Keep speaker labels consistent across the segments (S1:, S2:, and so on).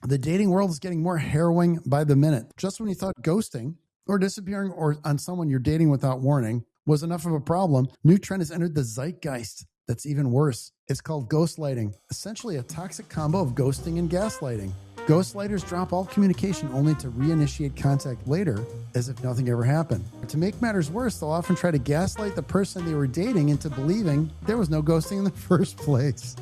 S1: The dating world is getting more harrowing by the minute. Just when you thought ghosting or disappearing or on someone you're dating without warning was enough of a problem, new trend has entered the zeitgeist that's even worse. It's called ghostlighting, essentially a toxic combo of ghosting and gaslighting. Ghostlighters drop all communication only to reinitiate contact later as if nothing ever happened. To make matters worse, they'll often try to gaslight the person they were dating into believing there was no ghosting in the first place.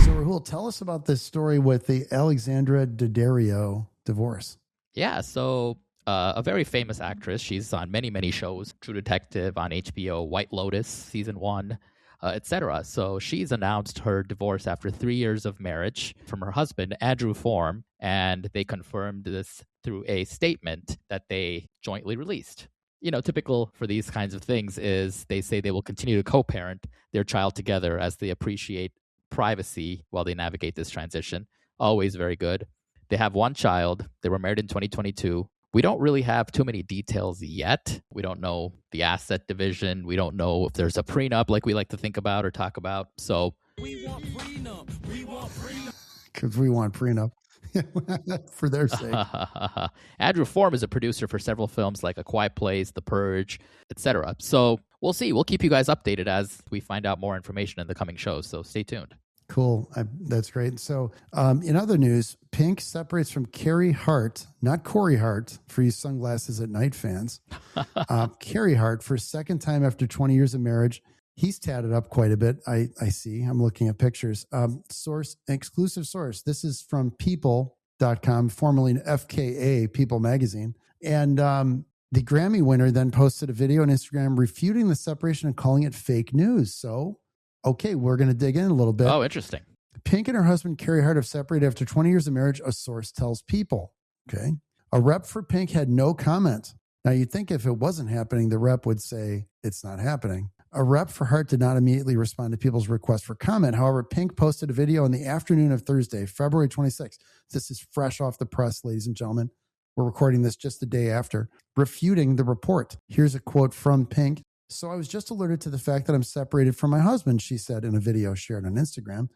S1: So Rahul, tell us about this story with the Alexandra Daddario divorce.
S2: Yeah, so a very famous actress. She's on many, many shows. True Detective on HBO, White Lotus, season 1. Etc. So she's announced her divorce after 3 years of marriage from her husband, Andrew Form, and they confirmed this through a statement that they jointly released. You know, typical for these kinds of things is they say they will continue to co-parent their child together as they appreciate privacy while they navigate this transition. Always very good. They have one child. They were married in 2022. We don't really have too many details yet. We don't know the asset division. We don't know if there's a prenup like we like to think about or talk about. So
S3: we want prenup. We want prenup.
S1: Because we want prenup for their sake.
S2: Andrew Form is a producer for several films like A Quiet Place, The Purge, etc. So we'll see. We'll keep you guys updated as we find out more information in the coming shows. So stay tuned.
S1: Cool. That's great. So in other news, Pink separates from Carey Hart, not Corey Hart, for you sunglasses at night fans. Carey Hart for a second time after 20 years of marriage. He's tatted up quite a bit. I see. I'm looking at pictures. Source, exclusive source. This is from people.com, formerly FKA, People Magazine. And the Grammy winner then posted a video on Instagram refuting the separation and calling it fake news. So, okay, we're going to dig in a little bit.
S2: Oh, interesting.
S1: Pink and her husband, Carey Hart, have separated after 20 years of marriage, a source tells People. Okay. A rep for Pink had no comment. Now, you'd think if it wasn't happening, the rep would say it's not happening. A rep for Hart did not immediately respond to People's request for comment. However, Pink posted a video in the afternoon of Thursday, February 26th. This is fresh off the press, ladies and gentlemen. We're recording this just the day after, refuting the report. Here's a quote from Pink. So I was just alerted to the fact that I'm separated from my husband, she said in a video shared on Instagram.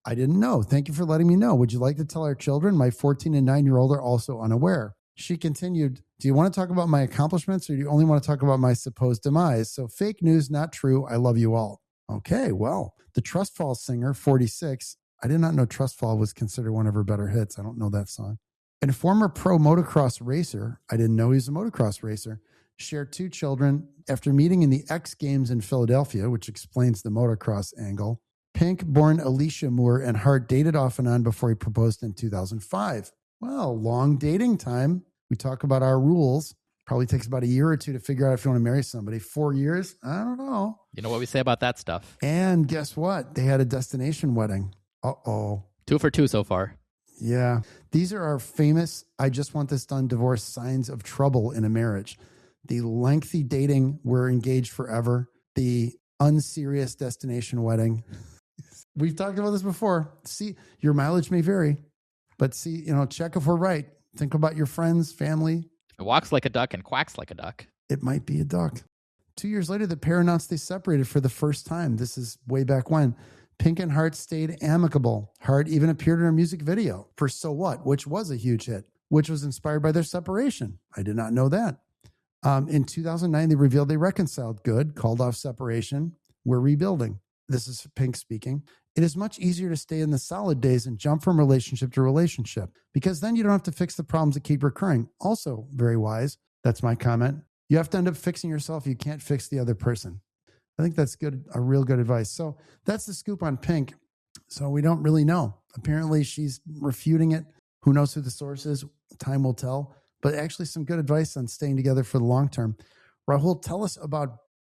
S1: I didn't know. Thank you for letting me know. Would you like to tell our children? My 14 and 9-year-old are also unaware. She continued, do you want to talk about my accomplishments or do you only want to talk about my supposed demise? So fake news, not true. I love you all. Okay, well, the Trust Fall singer, 46. I did not know Trust Fall was considered one of her better hits. I don't know that song. And a former pro motocross racer, I didn't know he was a motocross racer, shared 2 children after meeting in the X Games in Philadelphia, which explains the motocross angle. Pink, born Alicia Moore, and Hart dated off and on before he proposed in 2005. Well, long dating time. We talk about our rules. Probably takes about a year or 2 to figure out if you want to marry somebody. 4 years? I don't know.
S2: You know what we say about that stuff.
S1: And guess what? They had a destination wedding. Uh-oh.
S2: 2 for 2 so far.
S1: Yeah. These are our famous, I just want this done, divorce signs of trouble in a marriage. The lengthy dating, we're engaged forever. The unserious destination wedding. We've talked about this before. See, your mileage may vary, but see, check if we're right. Think about your friends, family.
S2: If it walks like a duck and quacks like a duck,
S1: it might be a duck. 2 years later, the pair announced they separated for the first time. This is way back when. Pink and Hart stayed amicable. Hart even appeared in a music video for So What, which was a huge hit, which was inspired by their separation. I did not know that. In 2009, they revealed they reconciled. Good, called off separation. We're rebuilding. This is Pink speaking. It is much easier to stay in the solid days and jump from relationship to relationship because then you don't have to fix the problems that keep recurring. Also, very wise. That's my comment. You have to end up fixing yourself. You can't fix the other person. I think that's good, a real good advice. So that's the scoop on Pink. So we don't really know. Apparently she's refuting it. Who knows who the source is? Time will tell. But actually some good advice on staying together for the long term. Rahul, tell us about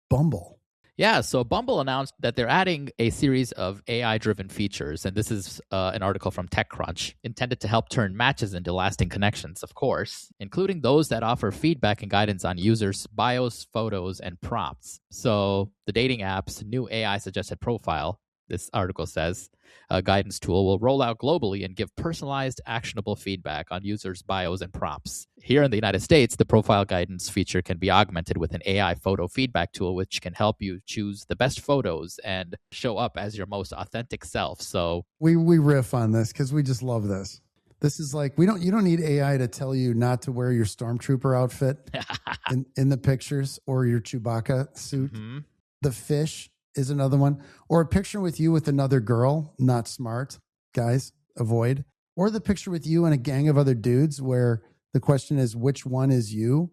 S1: Bumble.
S2: Yeah, so Bumble announced that they're adding a series of AI-driven features, and this is an article from TechCrunch, intended to help turn matches into lasting connections, of course, including those that offer feedback and guidance on users' bios, photos, and prompts. So the dating app's new AI-suggested profile, this article says, a guidance tool will roll out globally and give personalized, actionable feedback on users' bios and prompts. Here in the United States, the profile guidance feature can be augmented with an AI photo feedback tool, which can help you choose the best photos and show up as your most authentic self. So
S1: we riff on this because we just love this. This is like you don't need AI to tell you not to wear your stormtrooper outfit in the pictures or your Chewbacca suit.
S2: Mhm.
S1: The fish is another one, or a picture with you with another girl. Not smart, guys. Avoid. Or the picture with you and a gang of other dudes where the question is which one is you,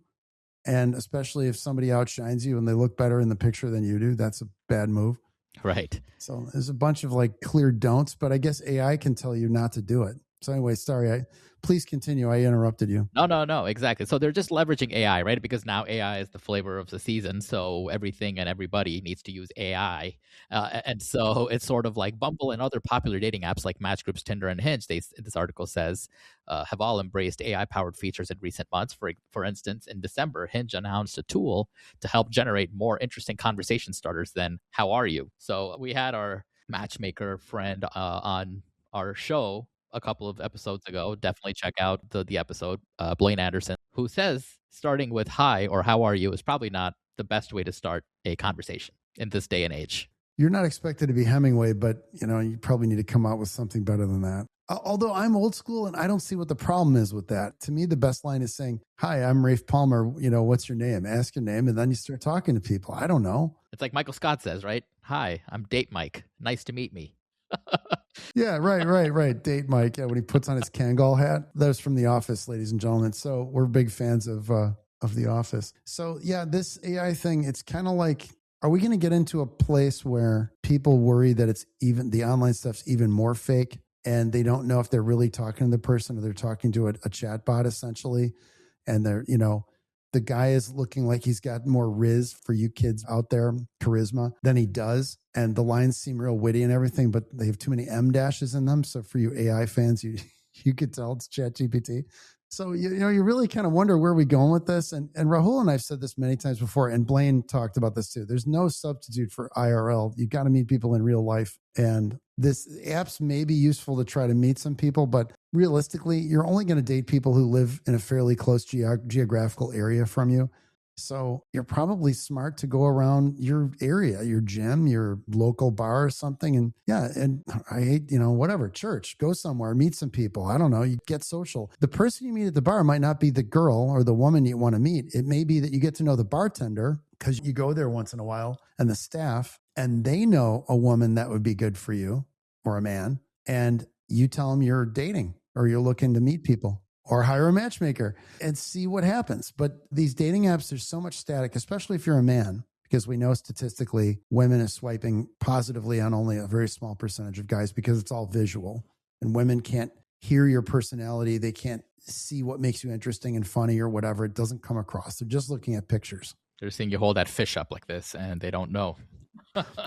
S1: and especially if somebody outshines you and they look better in the picture than you do, that's a bad move.
S2: Right.
S1: So there's a bunch of like clear don'ts, but I guess AI can tell you not to do it. So anyway, sorry. Please continue. I interrupted you.
S2: No, exactly. So they're just leveraging AI, right? Because now AI is the flavor of the season. So everything and everybody needs to use AI. And so it's sort of like Bumble and other popular dating apps like Match Groups, Tinder, and Hinge, this article says, have all embraced AI-powered features in recent months. For instance, in December, Hinge announced a tool to help generate more interesting conversation starters than "How are you?" So we had our matchmaker friend on our show a couple of episodes ago. Definitely check out the episode. Blaine Anderson, who says starting with "Hi" or "How are you" is probably not the best way to start a conversation in this day and age.
S1: You're not expected to be Hemingway, but you probably need to come out with something better than that. Although I'm old school and I don't see what the problem is with that. To me, the best line is saying, "Hi, I'm Rafe Palmer. What's your name?" Ask your name, and then you start talking to people. I don't know.
S2: It's like Michael Scott says, right? "Hi, I'm Date Mike. Nice to meet me."
S1: Yeah, right. Date Mike. Yeah, when he puts on his Kangol hat. That was from The Office, ladies and gentlemen. So we're big fans of The Office. So yeah, this AI thing, it's kind of like, are we going to get into a place where people worry that it's even the online stuff's even more fake and they don't know if they're really talking to the person or they're talking to a chat bot essentially, and they're the guy is looking like he's got more riz for you kids out there, charisma, than he does. And the lines seem real witty and everything, but they have too many M dashes in them. So for you AI fans, you could tell it's ChatGPT. So, you really kind of wonder where we're going with this. And Rahul and I've said this many times before, and Blaine talked about this too. There's no substitute for IRL. You got to meet people in real life. And this apps may be useful to try to meet some people, but realistically, you're only going to date people who live in a fairly close geographical area from you. So you're probably smart to go around your area, your gym, your local bar or something. And yeah, and I hate, whatever, church, go somewhere, meet some people. I don't know, you get social. The person you meet at the bar might not be the girl or the woman you want to meet. It may be that you get to know the bartender because you go there once in a while, and the staff, and they know a woman that would be good for you or a man. And you tell them you're dating or you're looking to meet people, or hire a matchmaker and see what happens. But these dating apps, there's so much static, especially if you're a man, because we know statistically women are swiping positively on only a very small percentage of guys because it's all visual, and women can't hear your personality. They can't see what makes you interesting and funny or whatever. It doesn't come across. They're just looking at pictures.
S2: They're seeing you hold that fish up like this and they don't know.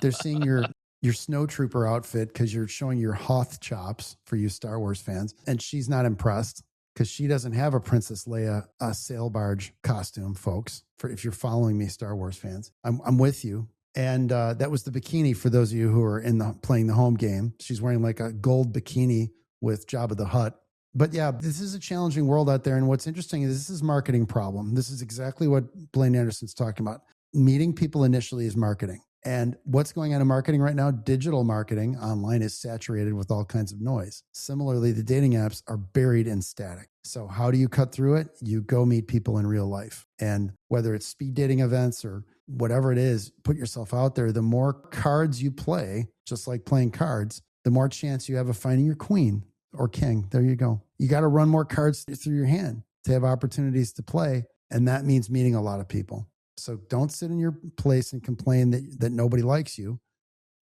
S1: They're seeing your snowtrooper outfit because you're showing your Hoth chops for you Star Wars fans. And she's not impressed because she doesn't have a Princess Leia sail barge costume, folks. For if you're following me, Star Wars fans, I'm with you. And that was the bikini for those of you who are playing the home game. She's wearing like a gold bikini with Jabba the Hutt. But yeah, this is a challenging world out there. And what's interesting is this is a marketing problem. This is exactly what Blaine Anderson's talking about. Meeting people initially is marketing. And what's going on in marketing right now? Digital marketing online is saturated with all kinds of noise. Similarly, the dating apps are buried in static. So how do you cut through it? You go meet people in real life. And whether it's speed dating events or whatever it is, put yourself out there. The more cards you play, just like playing cards, the more chance you have of finding your queen or king. There you go. You got to run more cards through your hand to have opportunities to play. And that means meeting a lot of people. So don't sit in your place and complain that nobody likes you.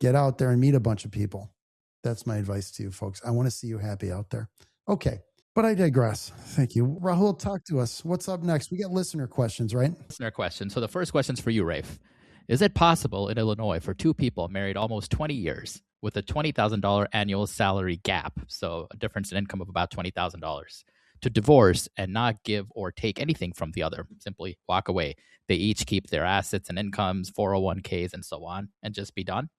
S1: Get out there and meet a bunch of people. That's my advice to you folks. I want to see you happy out there. Okay, but I digress. Thank you. Rahul, talk to us. What's up next? We got listener questions, right?
S2: Listener question. So the first question's for you, Rafe. Is it possible in Illinois for two people married almost 20 years with a $20,000 annual salary gap, so a difference in income of about $20,000, to divorce and not give or take anything from the other, simply walk away? They each keep their assets and incomes, 401ks, and so on, and just be done?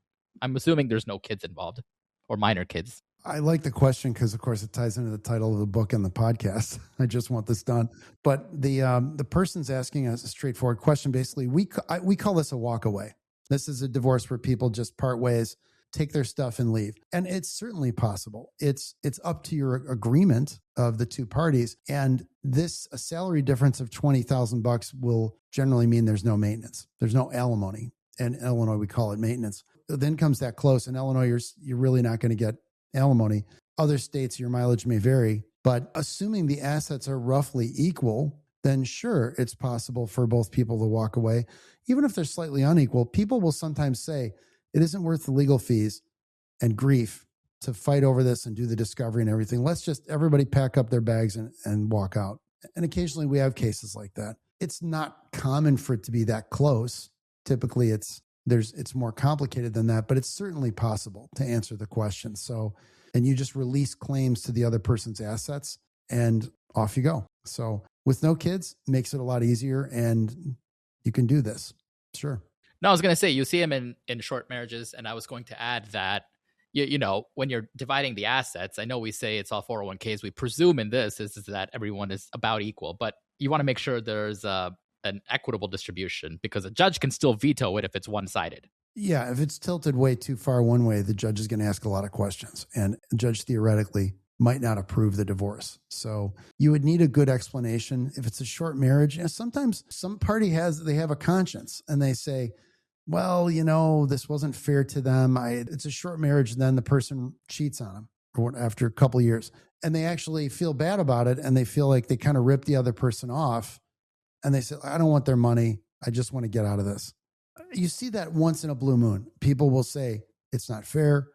S2: I'm assuming there's no kids involved or minor kids.
S1: I like the question because, of course, it ties into the title of the book and the podcast. I just want this done. But the person's asking us a straightforward question. Basically, we call this a walk away. This is a divorce where people just part ways, take their stuff and leave. And it's certainly possible. It's up to your agreement of the two parties. And a salary difference of $20,000 will generally mean there's no maintenance. There's no alimony. In Illinois, we call it maintenance. Then comes that close. In Illinois, you're really not going to get alimony. Other states, your mileage may vary, but assuming the assets are roughly equal, then sure, it's possible for both people to walk away. Even if they're slightly unequal, people will sometimes say it isn't worth the legal fees and grief to fight over this and do the discovery and everything. Let's just everybody pack up their bags and walk out. And occasionally we have cases like that. It's not common for it to be that close. Typically it's more complicated than that, but it's certainly possible to answer the question. So, and you just release claims to the other person's assets and off you go. So with no kids, makes it a lot easier and you can do this. Sure.
S2: No, I was going to say, you see them in short marriages. And I was going to add that, you know, when you're dividing the assets, I know we say it's all 401ks. We presume in this is that everyone is about equal, but you want to make sure there's an equitable distribution because a judge can still veto it if it's one-sided.
S1: Yeah, if it's tilted way too far one way, the judge is going to ask a lot of questions, and the judge theoretically might not approve the divorce. So you would need a good explanation. If it's a short marriage, and sometimes some party they have a conscience and they say, well, you know, this wasn't fair to them. It's a short marriage, and then the person cheats on them or after a couple of years, and they actually feel bad about it, and they feel like they kind of ripped the other person off. And they say, I don't want their money. I just want to get out of this. You see that once in a blue moon. People will say, it's not fair.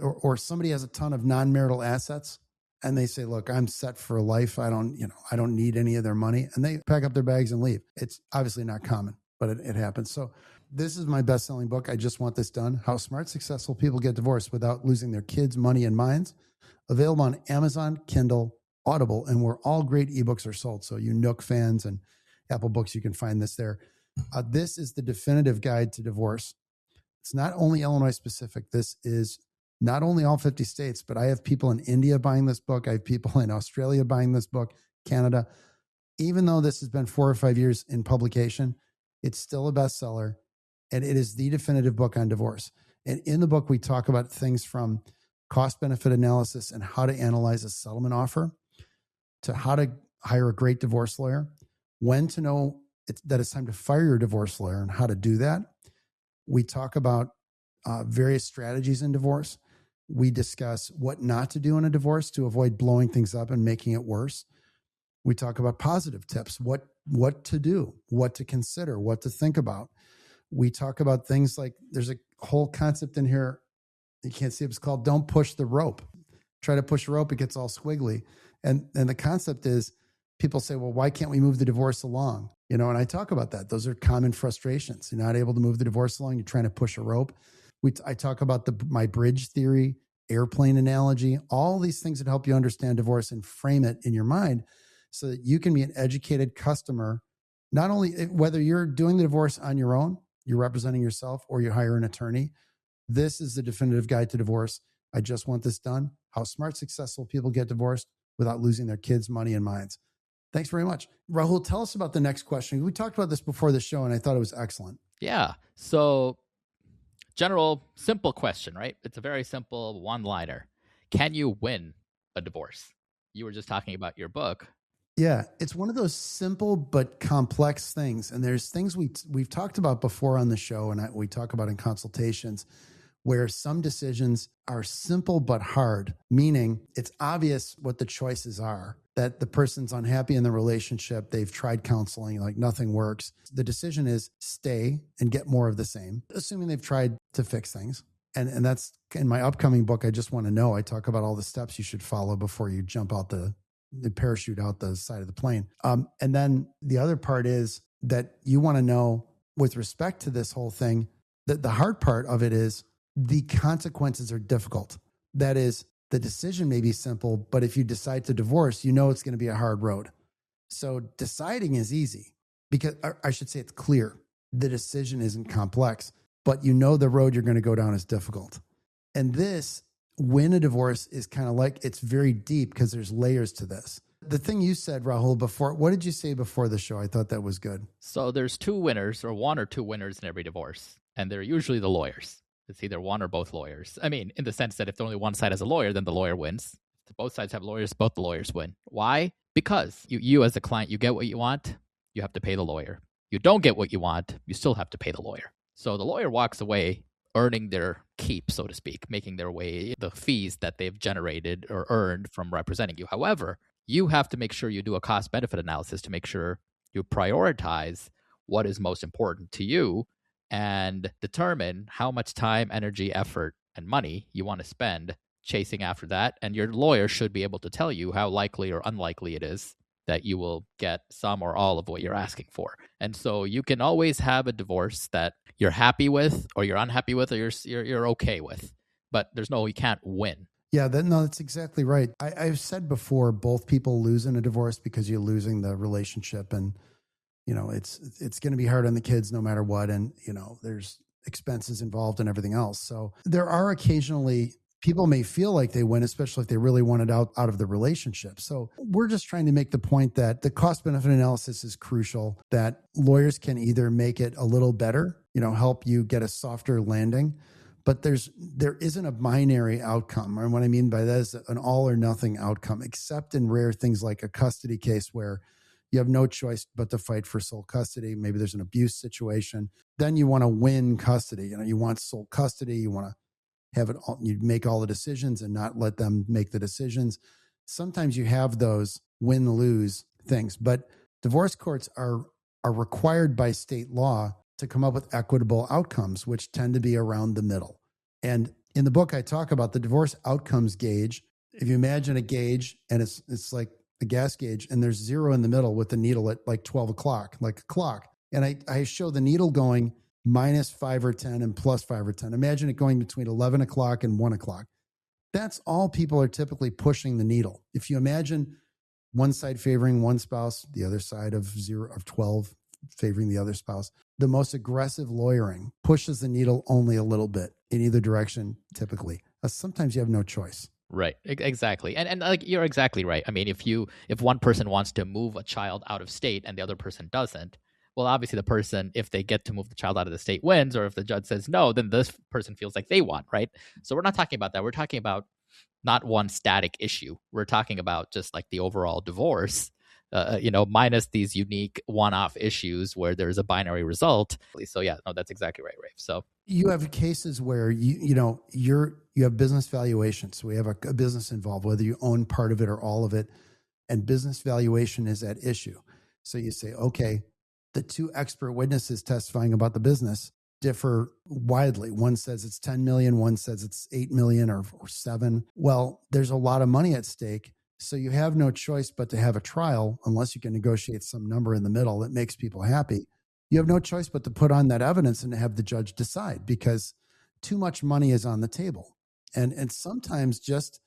S1: Or somebody has a ton of non-marital assets and they say, look, I'm set for life. I don't need any of their money. And they pack up their bags and leave. It's obviously not common, but it happens. So this is my best-selling book. I just want this done. How smart, successful people get divorced without losing their kids, money, and minds. Available on Amazon, Kindle, Audible, and where all great ebooks are sold. So you Nook fans and Apple Books, you can find this there. This is the definitive guide to divorce. It's not only Illinois specific. This is not only all 50 states, but I have people in India buying this book. I have people in Australia buying this book, Canada. Even though this has been 4 or 5 years in publication, it's still a bestseller, and it is the definitive book on divorce. And in the book, we talk about things from cost-benefit analysis and how to analyze a settlement offer to how to hire a great divorce lawyer, when to know that it's time to fire your divorce lawyer and how to do that. We talk about various strategies in divorce. We discuss what not to do in a divorce to avoid blowing things up and making it worse. We talk about positive tips, what to do, what to consider, what to think about. We talk about things like there's a whole concept in here. You can't see it. It's called don't push the rope. Try to push a rope, it gets all squiggly. And the concept is people say, well, why can't we move the divorce along? You know, and I talk about that. Those are common frustrations. You're not able to move the divorce along. You're trying to push a rope. I talk about my bridge theory, airplane analogy, all these things that help you understand divorce and frame it in your mind so that you can be an educated customer, not only whether you're doing the divorce on your own, you're representing yourself, or you hire an attorney. This is the definitive guide to divorce. I just want this done. How smart, successful people get divorced without losing their kids, money, and minds. Thanks very much. Rahul, tell us about the next question. We talked about this before the show, and I thought it was excellent.
S2: Yeah. So general, simple question, right? It's a very simple one-liner. Can you win a divorce? You were just talking about your book.
S1: Yeah, it's one of those simple but complex things. And there's things we've talked about before on the show, and we talk about in consultations, where some decisions are simple but hard, meaning it's obvious what the choices are, that the person's unhappy in the relationship, they've tried counseling, like nothing works. The decision is stay and get more of the same, assuming they've tried to fix things. And that's in my upcoming book, I Just Want to Know. I talk about all the steps you should follow before you jump out the parachute out the side of the plane. And then the other part is that you want to know, with respect to this whole thing, that the hard part of it is the consequences are difficult. That is, the decision may be simple, but if you decide to divorce, you know it's going to be a hard road. So deciding is easy, because I should say it's clear. The decision isn't complex, but you know the road you're going to go down is difficult. And this, win a divorce is kind of like, it's very deep because there's layers to this. The thing you said, Rahul, before, what did you say before the show? I thought that was good.
S2: So there's two winners, or one or two winners in every divorce, and they're usually the lawyers. It's either one or both lawyers. I mean, in the sense that if only one side has a lawyer, then the lawyer wins. If both sides have lawyers, both the lawyers win. Why? Because you as the client, you get what you want, you have to pay the lawyer. You don't get what you want, you still have to pay the lawyer. So the lawyer walks away earning their keep, so to speak, making their way the fees that they've generated or earned from representing you. However, you have to make sure you do a cost-benefit analysis to make sure you prioritize what is most important to you and determine how much time, energy, effort, and money you want to spend chasing after that. And your lawyer should be able to tell you how likely or unlikely it is that you will get some or all of what you're asking for. And so you can always have a divorce that you're happy with, or you're unhappy with, or you're okay with. But you can't win.
S1: Yeah, that's exactly right. I've said before, both people lose in a divorce because you're losing the relationship, and it's going to be hard on the kids no matter what, and there's expenses involved and everything else. So there are occasionally people may feel like they win, especially if they really want it out of the relationship. So we're just trying to make the point that the cost benefit analysis is crucial, that lawyers can either make it a little better, help you get a softer landing, but there isn't a binary outcome. And what I mean by that is an all or nothing outcome, except in rare things like a custody case where you have no choice but to fight for sole custody. Maybe there's an abuse situation. Then you want to win custody. You want sole custody. You want to have it all, you make all the decisions and not let them make the decisions. Sometimes you have those win-lose things, but divorce courts are required by state law to come up with equitable outcomes, which tend to be around the middle. And in the book, I talk about the divorce outcomes gauge. If you imagine a gauge, and it's like a gas gauge, and there's 0 in the middle with the needle at like 12 o'clock, like a clock. And I show the needle going -5 or 10 and +5 or 10. Imagine it going between 11 o'clock and 1 o'clock. That's all people are typically pushing the needle. If you imagine one side favoring one spouse, the other side of 12 favoring the other spouse, the most aggressive lawyering pushes the needle only a little bit in either direction, typically. Sometimes you have no choice.
S2: Right. Exactly. And like, you're exactly right. I mean, if one person wants to move a child out of state and the other person doesn't, well, obviously the person, if they get to move the child out of the state, wins, or if the judge says no, then this person feels like they won, right? So we're not talking about that. We're talking about not one static issue. We're talking about just like the overall divorce, minus these unique one-off issues where there's a binary result. So yeah, no, that's exactly right, Rafe. So
S1: you have cases where you have business valuation. So we have a business involved, whether you own part of it or all of it, and business valuation is at issue. So you say, okay, the two expert witnesses testifying about the business differ widely. One says it's 10 million, one says it's 8 million or 7. Well, there's a lot of money at stake. So you have no choice but to have a trial unless you can negotiate some number in the middle that makes people happy. You have no choice but to put on that evidence and to have the judge decide, because too much money is on the table. And sometimes just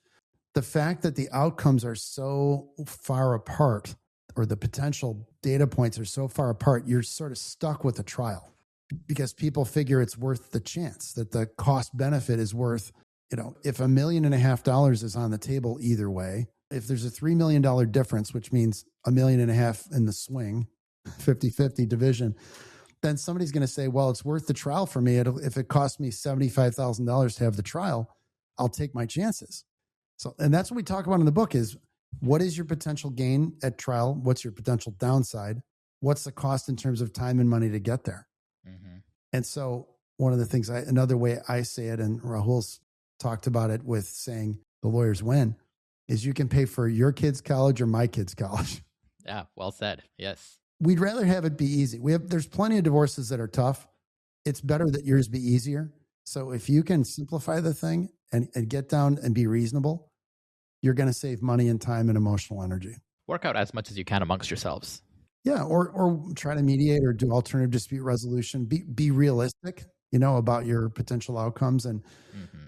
S1: the fact that the outcomes are so far apart, or the potential data points are so far apart, you're sort of stuck with a trial because people figure it's worth the chance, that the cost benefit is worth, if $1.5 million is on the table either way, if there's a $3 million difference, which means $1.5 million in the swing, 50-50 division, then somebody's going to say, well, it's worth the trial for me. If it costs me $75,000 to have the trial, I'll take my chances. So, and that's what we talk about in the book is, what is your potential gain at trial? What's your potential downside? What's the cost in terms of time and money to get there? Mm-hmm. And so one of the things, another way I say it, and Rahul's talked about it with saying the lawyers win, is you can pay for your kid's college or my kid's college.
S2: Yeah, well said. Yes.
S1: We'd rather have it be easy. There's plenty of divorces that are tough. It's better that yours be easier. So if you can simplify the thing and get down and be reasonable, you're going to save money and time and emotional energy.
S2: Work out as much as you can amongst yourselves.
S1: Yeah, or try to mediate or do alternative dispute resolution. Be realistic, about your potential outcomes. And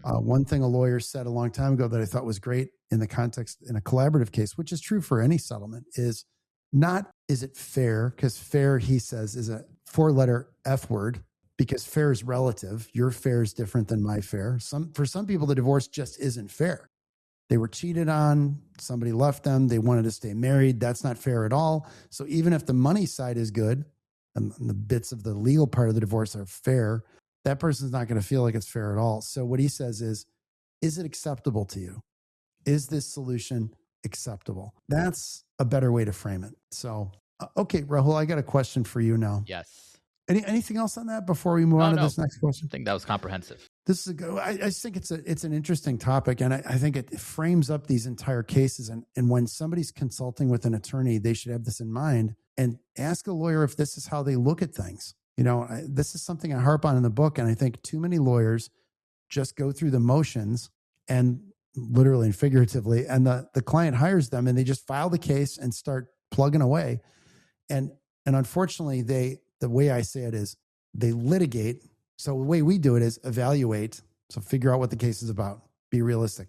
S1: one thing a lawyer said a long time ago that I thought was great in the context in a collaborative case, which is true for any settlement, is not is it fair? Because fair, he says, is a 4-letter F word. because fair is relative. Your fair is different than my fair. For some people, the divorce just isn't fair. They were cheated on. Somebody left them. They wanted to stay married. That's not fair at all. So even if the money side is good and the bits of the legal part of the divorce are fair, that person's not going to feel like it's fair at all. So what he says is it acceptable to you? Is this solution acceptable? That's a better way to frame it. So, okay, Rahul, I got a question for you now.
S2: Yes.
S1: Anything else on that before we move on to this next question?
S2: I think that was comprehensive.
S1: This is I just think it's an interesting topic, and I think it frames up these entire cases. And when somebody's consulting with an attorney, they should have this in mind and ask a lawyer if this is how they look at things. This is something I harp on in the book, and I think too many lawyers just go through the motions, and literally and figuratively, and the client hires them, and they just file the case and start plugging away. And unfortunately, the way I say it is they litigate. So the way we do it is evaluate. So figure out what the case is about. Be realistic.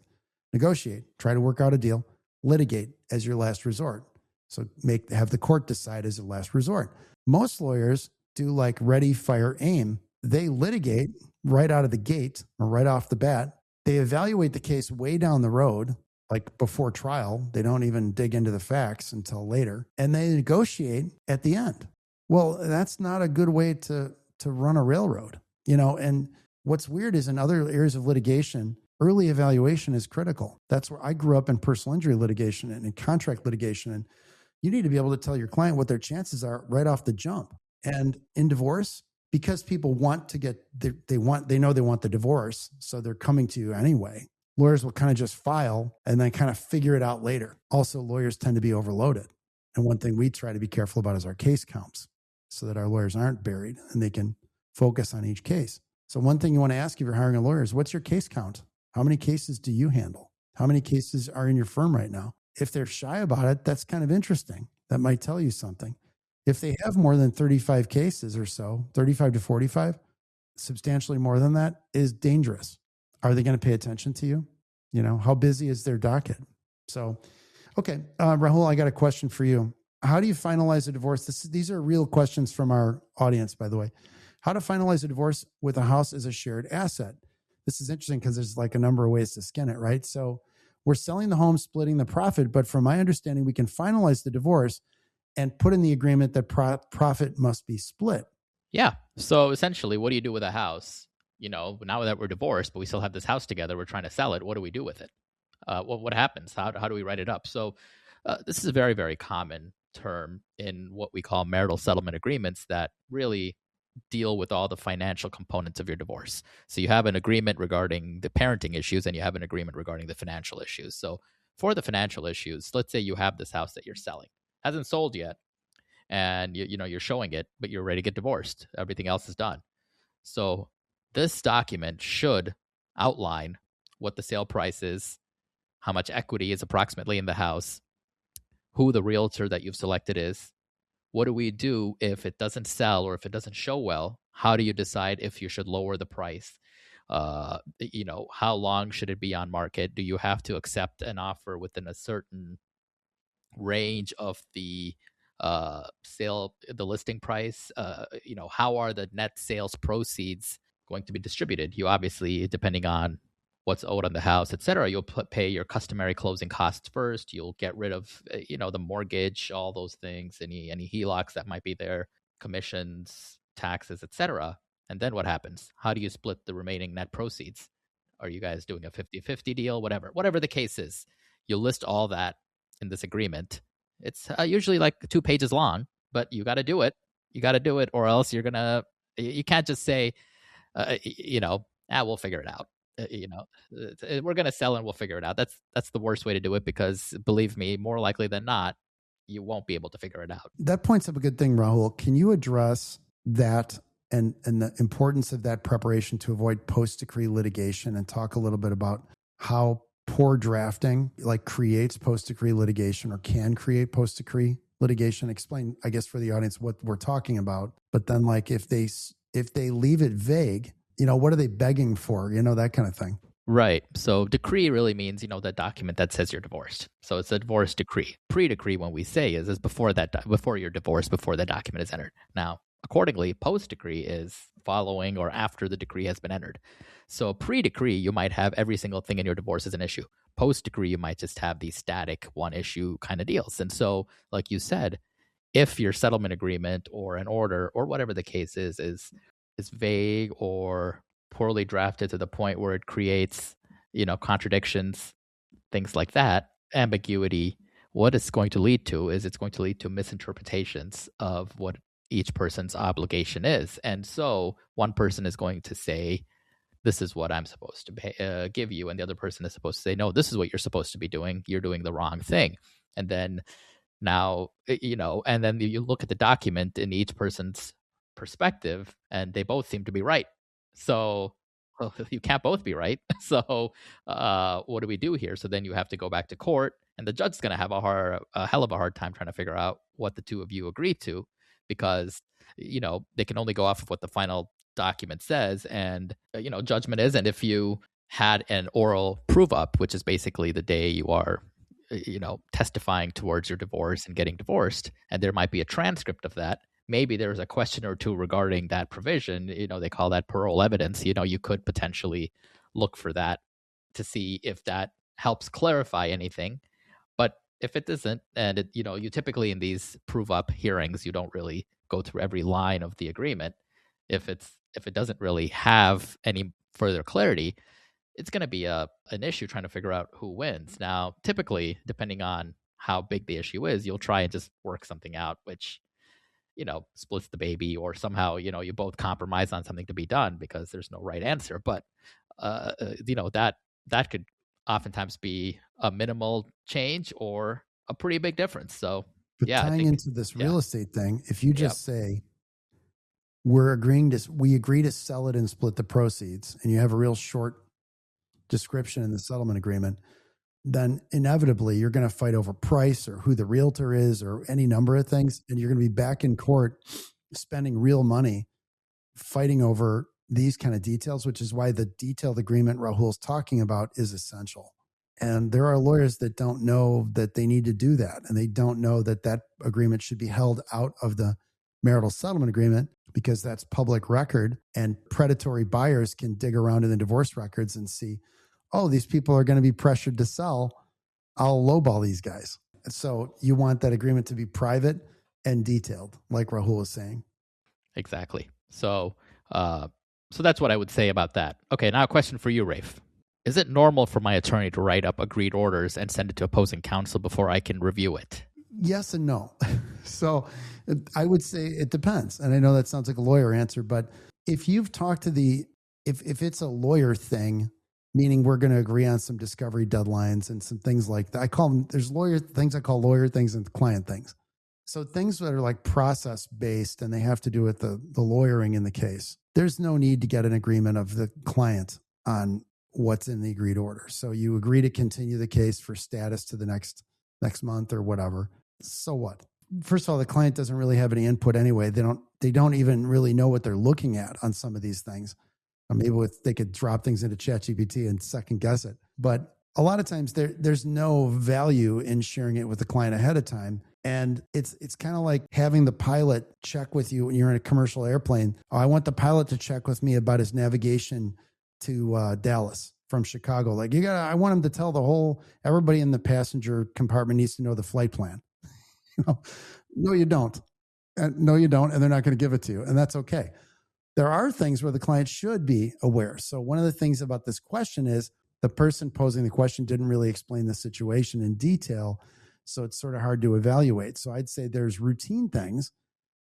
S1: Negotiate. Try to work out a deal. Litigate as your last resort. So have the court decide as your last resort. Most lawyers do like ready, fire, aim. They litigate right out of the gate or right off the bat. They evaluate the case way down the road, like before trial. They don't even dig into the facts until later. And they negotiate at the end. Well, that's not a good way to run a railroad, and what's weird is in other areas of litigation, early evaluation is critical. That's where I grew up in personal injury litigation and in contract litigation. And you need to be able to tell your client what their chances are right off the jump. And in divorce, because people want to they know they want the divorce, so they're coming to you anyway. Lawyers will kind of just file and then kind of figure it out later. Also, lawyers tend to be overloaded. And one thing we try to be careful about is our case counts, so that our lawyers aren't buried and they can focus on each case. So one thing you want to ask if you're hiring a lawyer is, what's your case count? How many cases do you handle? How many cases are in your firm right now? If they're shy about it, that's kind of interesting. That might tell you something. If they have more than 35 cases or so, 35 to 45, substantially more than that is dangerous. Are they going to pay attention to you? How busy is their docket? So, okay, Rahul, I got a question for you. How do you finalize a divorce? These are real questions from our audience, by the way. How to finalize a divorce with a house as a shared asset. This is interesting because there's like a number of ways to skin it, right? So we're selling the home, splitting the profit, but from my understanding, we can finalize the divorce and put in the agreement that profit must be split.
S2: Yeah. So essentially, what do you do with a house? Now that we're divorced, but we still have this house together, we're trying to sell it. What do we do with it? What happens? How do we write it up? So this is a very, very common term in what we call marital settlement agreements that really deal with all the financial components of your divorce. So you have an agreement regarding the parenting issues and you have an agreement regarding the financial issues. So for the financial issues, let's say you have this house that you're selling, hasn't sold yet, and you're showing it, but you're ready to get divorced. Everything else is done. So this document should outline what the sale price is, how much equity is approximately in the house, who the realtor that you've selected is. What do we do if it doesn't sell or if it doesn't show well? How do you decide if you should lower the price? How long should it be on market? Do you have to accept an offer within a certain range of the the listing price? How are the net sales proceeds going to be distributed? You obviously, depending on what's owed on the house, et cetera, you'll pay your customary closing costs first. You'll get rid of, the mortgage, all those things, any HELOCs that might be there, commissions, taxes, et cetera. And then what happens? How do you split the remaining net proceeds? Are you guys doing a 50-50 deal? Whatever the case is, you'll list all that in this agreement. It's usually like 2 pages long, but you got to do it. You got to do it, or else you can't just say, we'll figure it out. We're going to sell and we'll figure it out. That's the worst way to do it, because believe me, more likely than not, you won't be able to figure it out.
S1: That points up a good thing, Rahul. Can you address that and the importance of that preparation to avoid post-decree litigation, and talk a little bit about how poor drafting creates post-decree litigation, or can create post-decree litigation? Explain, I guess, for the audience what we're talking about. But then if they leave it vague, what are they begging for? That kind of thing.
S2: Right. So decree really means, the document that says you're divorced. So it's a divorce decree. Pre-decree, when we say is before you're divorced, before the document is entered. Now, accordingly, post-decree is following or after the decree has been entered. So pre-decree, you might have every single thing in your divorce as an issue. Post-decree, you might just have these static one issue kind of deals. And so, like you said, if your settlement agreement or an order or whatever the case is vague or poorly drafted to the point where it creates, contradictions, things like that, ambiguity, what it's going to lead to is it's going to lead to misinterpretations of what each person's obligation is. And so one person is going to say, this is what I'm supposed to give you. And the other person is supposed to say, no, this is what you're supposed to be doing. You're doing the wrong thing. And then now, and then you look at the document in each person's perspective, and they both seem to be right. So you can't both be right. So what do we do here? So then you have to go back to court, and the judge's going to have a hell of a hard time trying to figure out what the two of you agree to, because they can only go off of what the final document says, and judgment is. And if you had an oral prove up, which is basically the day you are testifying towards your divorce and getting divorced, and there might be a transcript of that, maybe there's a question or two regarding that provision, they call that parole evidence. You could potentially look for that to see if that helps clarify anything. But if it doesn't, and you typically in these prove up hearings, you don't really go through every line of the agreement. If it doesn't really have any further clarity, it's going to be an issue trying to figure out who wins. Now, typically, depending on how big the issue is, you'll try and just work something out, which, splits the baby, or somehow, you both compromise on something to be done, because there's no right answer. But, that could oftentimes be a minimal change or a pretty big difference. So,
S1: but tying into this real estate thing, if you just say, we agree to sell it and split the proceeds, and you have a real short description in the settlement agreement, then inevitably you're going to fight over price or who the realtor is or any number of things. And you're going to be back in court spending real money fighting over these kind of details, which is why the detailed agreement Rahul's talking about is essential. And there are lawyers that don't know that they need to do that. And they don't know that that agreement should be held out of the marital settlement agreement, because that's public record, and predatory buyers can dig around in the divorce records and see, oh, these people are going to be pressured to sell. I'll lowball these guys. So you want that agreement to be private and detailed, like Rahul was saying.
S2: Exactly. So that's what I would say about that. Okay, now a question for you, Rafe. Is it normal for my attorney to write up agreed orders and send it to opposing counsel before I can review it?
S1: Yes and no. So I would say it depends. And I know that sounds like a lawyer answer, but if you've talked to if it's a lawyer thing, meaning we're going to agree on some discovery deadlines and some things like that. There's lawyer things I call lawyer things and client things. So things that are like process based and they have to do with the lawyering in the case. There's no need to get an agreement of the client on what's in the agreed order. So you agree to continue the case for status to the next month or whatever. So what? First of all, the client doesn't really have any input anyway. They don't even really know what they're looking at on some of these things. Maybe they could drop things into ChatGPT and second guess it. But a lot of times there's no value in sharing it with the client ahead of time. And it's kind of like having the pilot check with you when you're in a commercial airplane. Oh, I want the pilot to check with me about his navigation to Dallas from Chicago. Like I want him to tell everybody in the passenger compartment needs to know the flight plan. No, you don't. No, you don't. And they're not going to give it to you. And that's okay. There are things where the client should be aware. So one of the things about this question is the person posing the question didn't really explain the situation in detail. So it's sort of hard to evaluate. So I'd say there's routine things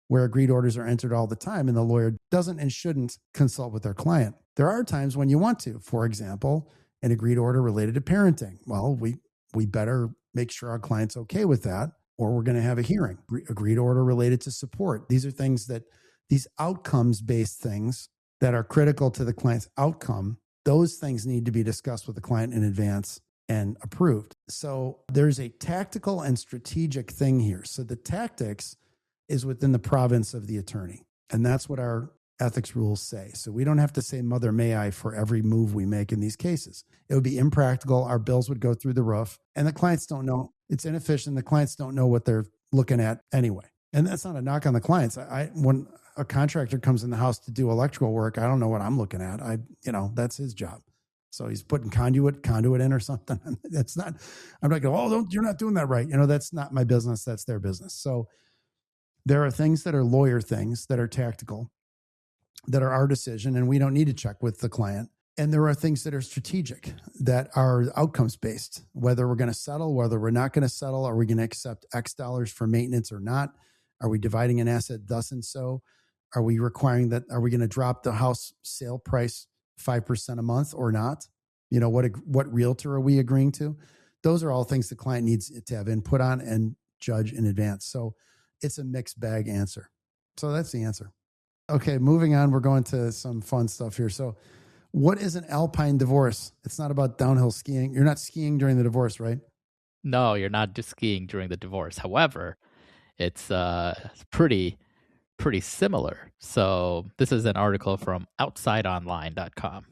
S1: where agreed orders are entered all the time and the lawyer doesn't and shouldn't consult with their client. There are times when you want to. For example, an agreed order related to parenting. Well, we better make sure our client's okay with that, or we're going to have a hearing. Agreed order related to support. These are things these outcomes-based things that are critical to the client's outcome, those things need to be discussed with the client in advance and approved. So there's a tactical and strategic thing here. So the tactics is within the province of the attorney. And that's what our ethics rules say. So we don't have to say, mother, may I, for every move we make in these cases. It would be impractical. Our bills would go through the roof. And the clients don't know. It's inefficient. The clients don't know what they're looking at anyway. And that's not a knock on the clients. When a contractor comes in the house to do electrical work, I don't know what I'm looking at. That's his job. So he's putting conduit in or something. That's not, I'm not going, oh, you're not doing that right. That's not my business. That's their business. So there are things that are lawyer things that are tactical, that are our decision, and we don't need to check with the client. And there are things that are strategic, that are outcomes based, whether we're going to settle, whether we're not going to settle. Are we going to accept X dollars for maintenance or not? Are we dividing an asset thus and so? Are we requiring that? Are we going to drop the house sale price 5% a month or not? What realtor are we agreeing to? Those are all things the client needs to have input on and judge in advance. So it's a mixed bag answer. So that's the answer. Okay, moving on. We're going to some fun stuff here. So what is an Alpine divorce? It's not about downhill skiing. You're not skiing during the divorce, right?
S2: No, you're not just skiing during the divorce. However, it's pretty similar. So this is an article from outsideonline.com.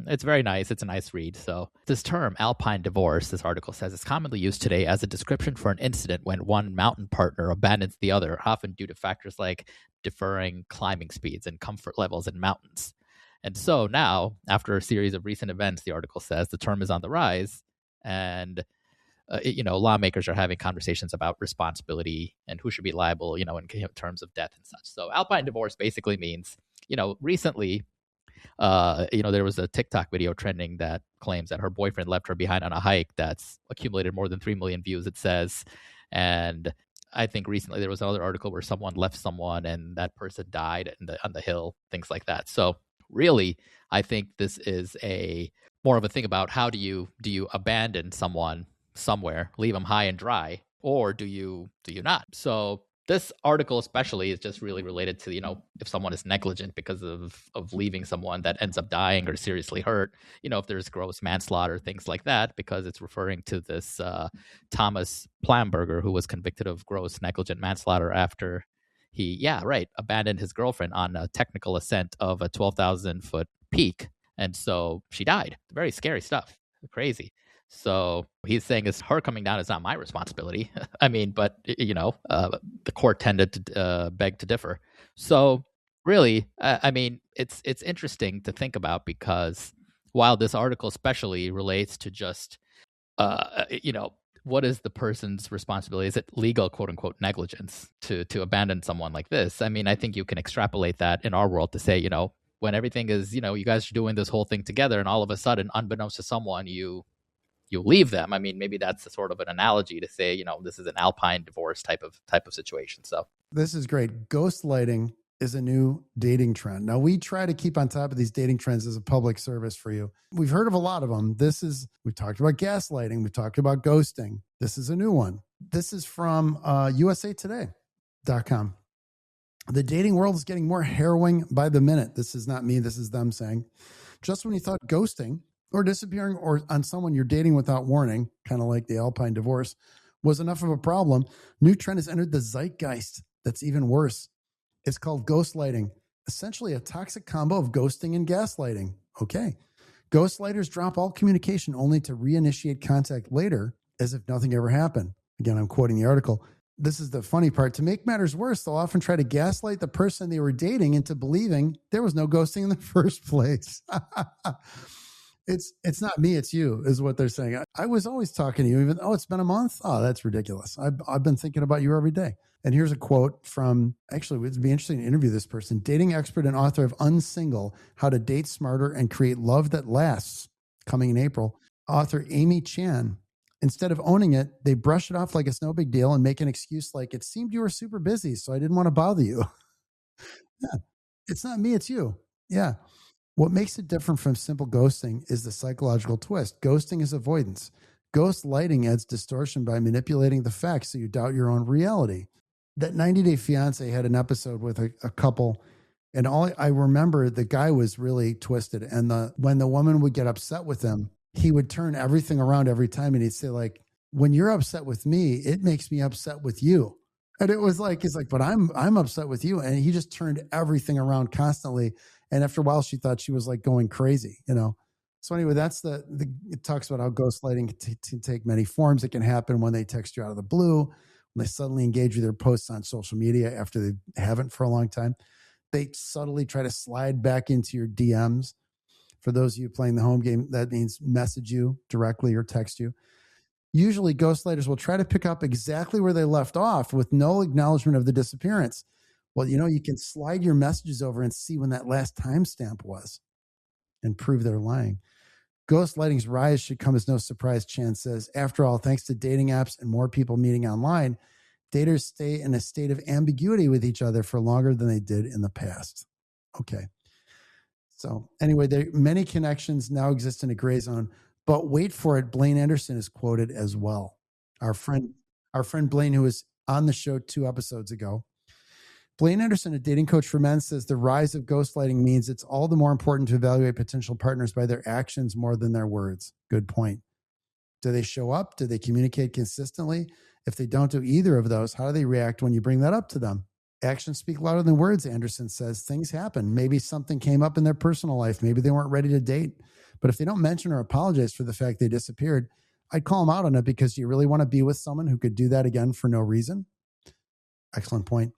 S2: It's very nice. It's a nice read. So this term, Alpine Divorce, this article says, is commonly used today as a description for an incident when one mountain partner abandons the other, often due to factors like differing climbing speeds and comfort levels in mountains. And so now, after a series of recent events, the article says the term is on the rise, and lawmakers are having conversations about responsibility and who should be liable, in terms of death and such. So Alpine Divorce basically means, recently, there was a TikTok video trending that claims that her boyfriend left her behind on a hike that's accumulated more than 3 million views, it says. And I think recently there was another article where someone left someone and that person died on the hill, things like that. So really, I think this is more of a thing about how do you abandon someone somewhere, leave them high and dry, or do you not? So this article especially is just really related to, if someone is negligent because of leaving someone that ends up dying or seriously hurt, if there's gross manslaughter, things like that, because it's referring to this Thomas Plamberger, who was convicted of gross negligent manslaughter after he, abandoned his girlfriend on a technical ascent of a 12,000-foot peak. And so she died. Very scary stuff. Crazy. So he's saying her coming down is not my responsibility. I mean, but, the court tended to beg to differ. So really, it's interesting to think about, because while this article especially relates to just, what is the person's responsibility? Is it legal, quote unquote, negligence to abandon someone like this? I mean, I think you can extrapolate that in our world to say, when everything is, you guys are doing this whole thing together, and all of a sudden, unbeknownst to someone, you leave them. I mean, maybe that's a sort of an analogy to say, this is an Alpine divorce type of situation. So
S1: this is great. Ghostlighting is a new dating trend. Now, we try to keep on top of these dating trends as a public service for you. We've heard of a lot of them. We've talked about gaslighting. We've talked about ghosting. This is a new one. This is from usatoday.com. The dating world is getting more harrowing by the minute. This is not me. This is them saying. Just when you thought ghosting or disappearing or on someone you're dating without warning, kind of like the Alpine divorce, was enough of a problem, new trend has entered the zeitgeist that's even worse. It's called ghostlighting, essentially a toxic combo of ghosting and gaslighting. Okay. Ghostlighters drop all communication only to reinitiate contact later as if nothing ever happened. Again, I'm quoting the article. This is the funny part. To make matters worse, they'll often try to gaslight the person they were dating into believing there was no ghosting in the first place. It's not me, it's you, is what they're saying. I was always talking to you, it's been a month? Oh, that's ridiculous. I've been thinking about you every day. And here's a quote from, actually, it'd be interesting to interview this person, dating expert and author of Unsingle, How to Date Smarter and Create Love That Lasts, coming in April, author Amy Chan. Instead of owning it, they brush it off like it's no big deal and make an excuse like, it seemed you were super busy, so I didn't want to bother you. Yeah. It's not me, it's you. Yeah. What makes it different from simple ghosting is the psychological twist. Ghosting is avoidance. Ghost lighting adds distortion by manipulating the facts so you doubt your own reality. That 90 Day Fiance had an episode with a couple, and all I remember, the guy was really twisted. And when the woman would get upset with him, he would turn everything around every time, and he'd say, like, when you're upset with me, it makes me upset with you. And it was like, he's like, but I'm upset with you. And he just turned everything around constantly. And after a while, she thought she was like going crazy, So anyway, that's it talks about how ghostlighting can take many forms. It can happen when they text you out of the blue, when they suddenly engage with their posts on social media after they haven't for a long time. They subtly try to slide back into your DMs. For those of you playing the home game, that means message you directly or text you. Usually, ghostwriters will try to pick up exactly where they left off with no acknowledgement of the disappearance. Well, you can slide your messages over and see when that last timestamp was and prove they're lying. Ghostlighting's rise should come as no surprise, Chan says. After all, thanks to dating apps and more people meeting online, daters stay in a state of ambiguity with each other for longer than they did in the past. Okay. So anyway, many connections now exist in a gray zone, but wait for it. Blaine Anderson is quoted as well. Our friend Blaine, who was on the show 2 episodes ago. Blaine Anderson, a dating coach for men, says the rise of ghostlighting means it's all the more important to evaluate potential partners by their actions more than their words. Good point. Do they show up? Do they communicate consistently? If they don't do either of those, how do they react when you bring that up to them? Actions speak louder than words, Anderson says. Things happen. Maybe something came up in their personal life. Maybe they weren't ready to date. But if they don't mention or apologize for the fact they disappeared, I'd call them out on it, because you really want to be with someone who could do that again for no reason? Excellent point.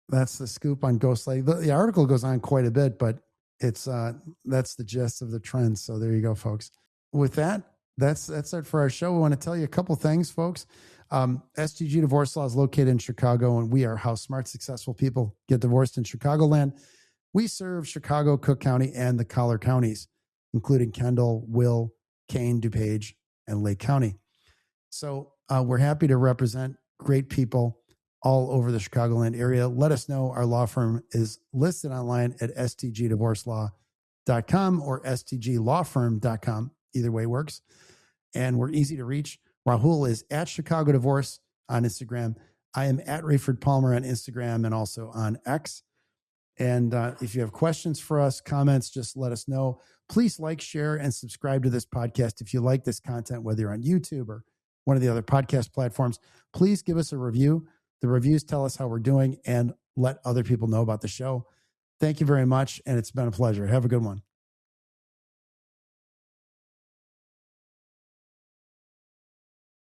S1: That's the scoop on ghostlighting. The article goes on quite a bit, but it's that's the gist of the trend. So there you go, folks. With that, that's it for our show. We want to tell you a couple things, folks. STG Divorce Laws located in Chicago, and we are how smart, successful people get divorced in Chicagoland. We serve Chicago, Cook County, and the Collar counties, including Kendall, Will, Kane, DuPage, and Lake County. So we're happy to represent great people all over the Chicagoland area. Let us know. Our law firm is listed online at stgdivorcelaw.com or stglawfirm.com. Either way works. And we're easy to reach. Rahul is at Chicago Divorce on Instagram. I am at Rayford Palmer on Instagram and also on X. And if you have questions for us, comments, just let us know. Please like, share, and subscribe to this podcast. If you like this content, whether you're on YouTube or one of the other podcast platforms, please give us a review. The reviews tell us how we're doing and let other people know about the show. Thank you very much, and it's been a pleasure. Have a good one.